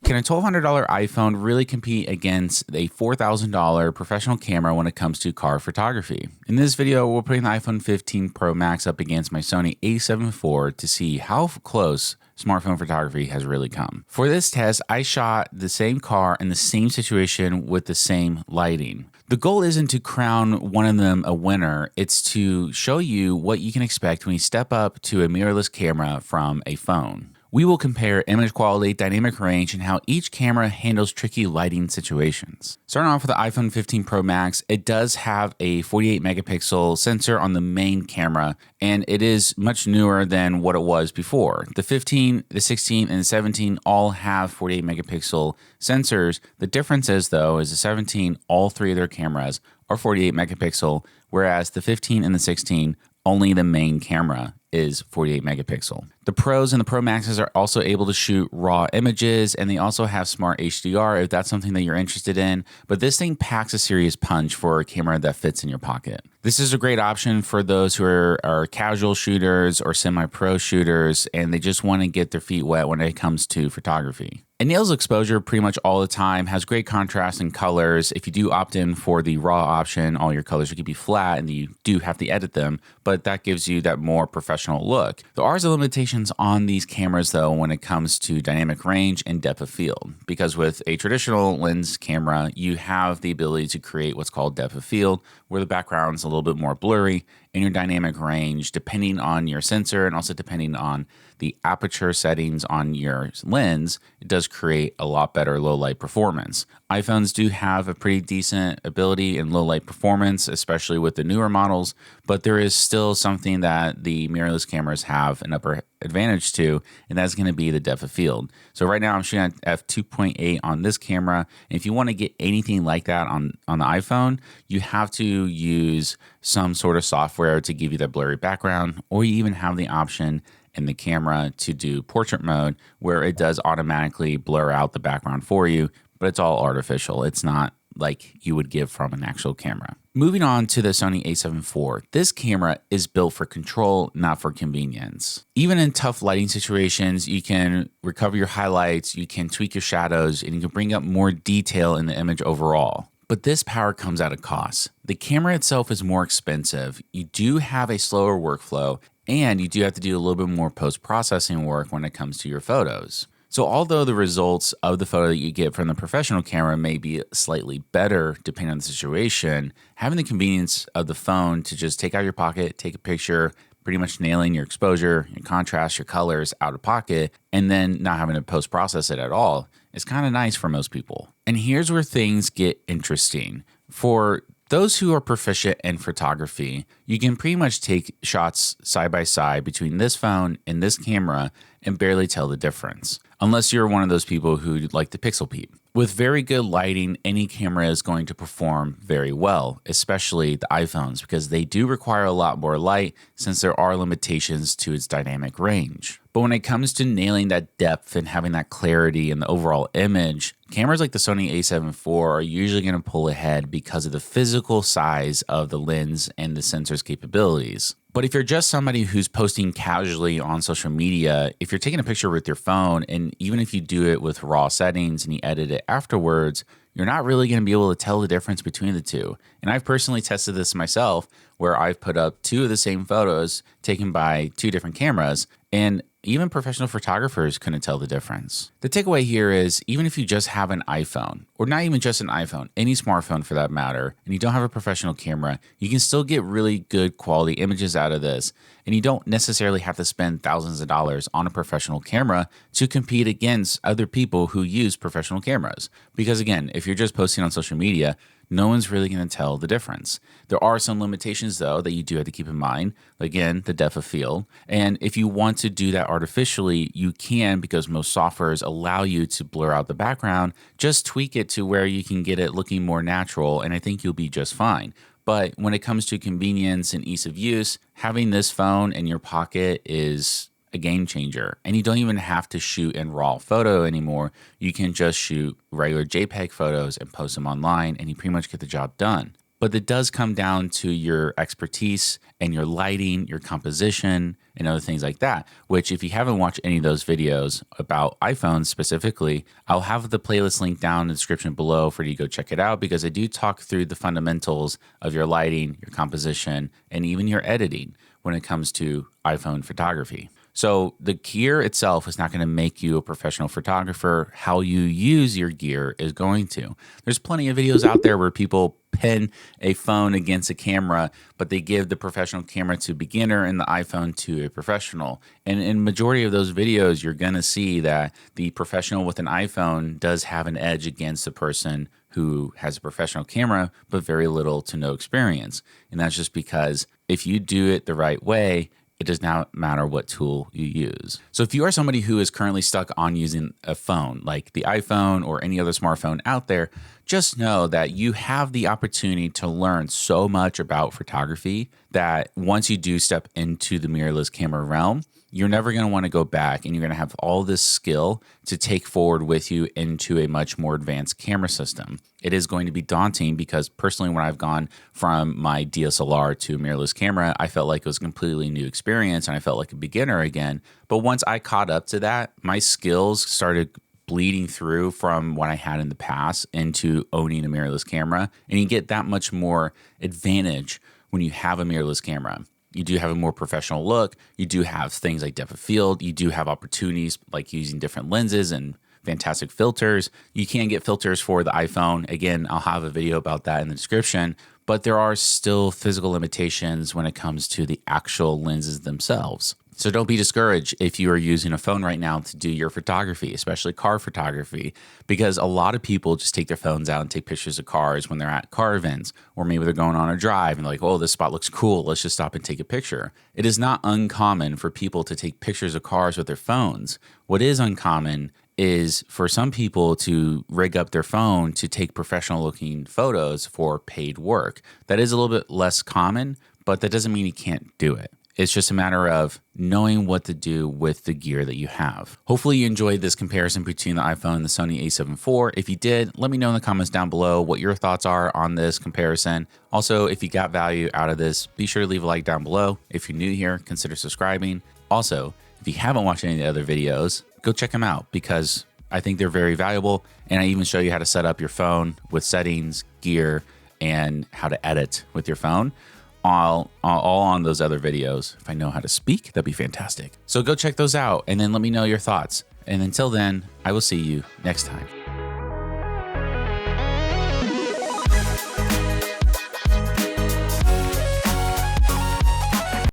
Can a $1,200 iPhone really compete against a $4,000 professional camera when it comes to car photography? In this video, we're putting the iPhone 15 Pro Max up against my Sony a7 IV to see how close smartphone photography has really come. For this test, I shot the same car in the same situation with the same lighting. The goal isn't to crown one of them a winner, it's to show you what you can expect when you step up to a mirrorless camera from a phone. We will compare image quality, dynamic range, and how each camera handles tricky lighting situations. Starting off with the iPhone 15 Pro Max, it does have a 48 megapixel sensor on the main camera, and it is much newer than what it was before. The 15, the 16, and the 17 all have 48 megapixel sensors. The difference is, though, is the 17, all three of their cameras are 48 megapixel, whereas the 15 and the 16, only the main camera is 48 megapixel. The Pros and the Pro Maxes are also able to shoot raw images, and they also have smart HDR if that's something that you're interested in, but this thing packs a serious punch for a camera that fits in your pocket. This is a great option for those who are casual shooters or semi-pro shooters, and they just want to get their feet wet when it comes to photography. It nails exposure pretty much all the time, has great contrast and colors. If you do opt in for the raw option, all your colors are going to be flat and you do have to edit them, but that gives you that more professional look. There are some limitations on these cameras though when it comes to dynamic range and depth of field, because with a traditional lens camera, you have the ability to create what's called depth of field, where the background's a little bit more blurry, and your dynamic range, depending on your sensor and also depending on the aperture settings on your lens, it does create a lot better low light performance. iPhones do have a pretty decent ability in low light performance, especially with the newer models, but there is still something that the mirrorless cameras have an upper advantage to, and that's going to be the depth of field. So right now I'm shooting at f2.8 on this camera, and if you want to get anything like that on the iPhone, you have to use some sort of software to give you that blurry background, or you even have the option in the camera to do portrait mode where it does automatically blur out the background for you, but it's all artificial. It's not like you would give from an actual camera. Moving on to the Sony a7 IV, this camera is built for control, not for convenience. Even in tough lighting situations, you can recover your highlights, you can tweak your shadows, and you can bring up more detail in the image overall. But this power comes at a cost. The camera itself is more expensive. You do have a slower workflow, and you do have to do a little bit more post-processing work when it comes to your photos. So although the results of the photo that you get from the professional camera may be slightly better depending on the situation, having the convenience of the phone to just take out your pocket, take a picture, pretty much nailing your exposure, your contrast, your colors out of pocket, and then not having to post-process it at all is kind of nice for most people. And here's where things get interesting. For those who are proficient in photography, you can pretty much take shots side by side between this phone and this camera and barely tell the difference, unless you're one of those people who like to pixel peep. With very good lighting, any camera is going to perform very well, especially the iPhones, because they do require a lot more light since there are limitations to its dynamic range. But when it comes to nailing that depth and having that clarity in the overall image, cameras like the Sony a7 IV are usually going to pull ahead because of the physical size of the lens and the sensor's capabilities. But if you're just somebody who's posting casually on social media, if you're taking a picture with your phone, and even if you do it with raw settings and you edit it afterwards, you're not really going to be able to tell the difference between the two. And I've personally tested this myself, where I've put up two of the same photos taken by two different cameras, and even professional photographers couldn't tell the difference. The takeaway here is, even if you just have an iPhone, or not even just an iPhone, any smartphone for that matter, and you don't have a professional camera, you can still get really good quality images out of this. And you don't necessarily have to spend thousands of dollars on a professional camera to compete against other people who use professional cameras. Because again, if you're just posting on social media, no one's really going to tell the difference. There are some limitations, though, that you do have to keep in mind. Again, the depth of field. And if you want to do that artificially, you can, because most softwares allow you to blur out the background. Just tweak it to where you can get it looking more natural, and I think you'll be just fine. But when it comes to convenience and ease of use, having this phone in your pocket is a game changer. And you don't even have to shoot in raw photo anymore. You can just shoot regular JPEG photos and post them online, and you pretty much get the job done. but it does come down to your expertise and your lighting, your composition, and other things like that, which if you haven't watched any of those videos about iPhones specifically, I'll have the playlist link down in the description below for you to go check it out, because I do talk through the fundamentals of your lighting, your composition, and even your editing when it comes to iPhone photography. So the gear itself is not going to make you a professional photographer. How you use your gear is going to. There's plenty of videos out there where people pin a phone against a camera, but they give the professional camera to beginner and the iPhone to a professional. And in majority of those videos, you're going to see that the professional with an iPhone does have an edge against the person who has a professional camera, but very little to no experience. And that's just because if you do it the right way, it does not matter what tool you use. So if you are somebody who is currently stuck on using a phone like the iPhone or any other smartphone out there, just know that you have the opportunity to learn so much about photography that once you do step into the mirrorless camera realm, you're never going to want to go back, and you're going to have all this skill to take forward with you into a much more advanced camera system. It is going to be daunting because personally, when I've gone from my DSLR to a mirrorless camera, I felt like it was a completely new experience and I felt like a beginner again. But once I caught up to that, my skills started bleeding through from what I had in the past into owning a mirrorless camera. And you get that much more advantage when you have a mirrorless camera. You do have a more professional look. You do have things like depth of field. You do have opportunities like using different lenses and fantastic filters. You can get filters for the iPhone. Again, I'll have a video about that in the description, but there are still physical limitations when it comes to the actual lenses themselves. So don't be discouraged if you are using a phone right now to do your photography, especially car photography, because a lot of people just take their phones out and take pictures of cars when they're at car events, or maybe they're going on a drive and they're like, oh, this spot looks cool. Let's just stop and take a picture. It is not uncommon for people to take pictures of cars with their phones. What is uncommon is for some people to rig up their phone to take professional looking photos for paid work. That is a little bit less common, but that doesn't mean you can't do it. It's just a matter of knowing what to do with the gear that you have. Hopefully you enjoyed this comparison between the iPhone and the Sony a7 IV. If you did, let me know in the comments down below what your thoughts are on this comparison. Also, if you got value out of this, be sure to leave a like down below. If you're new here, consider subscribing. Also, if you haven't watched any of the other videos, go check them out because I think they're very valuable. And I even show you how to set up your phone with settings, gear, and how to edit with your phone. All on those other videos. If I know how to speak, that'd be fantastic. So go check those out and then let me know your thoughts. And until then, I will see you next time.